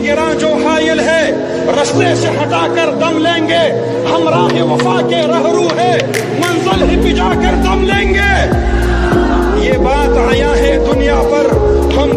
गिरा जो हायल है, रास्ते से हटाकर दम लेंगे। हम राह वफा के रहरू है, मंजिल ही पिजा कर दम लेंगे। ये बात आया है दुनिया पर, हम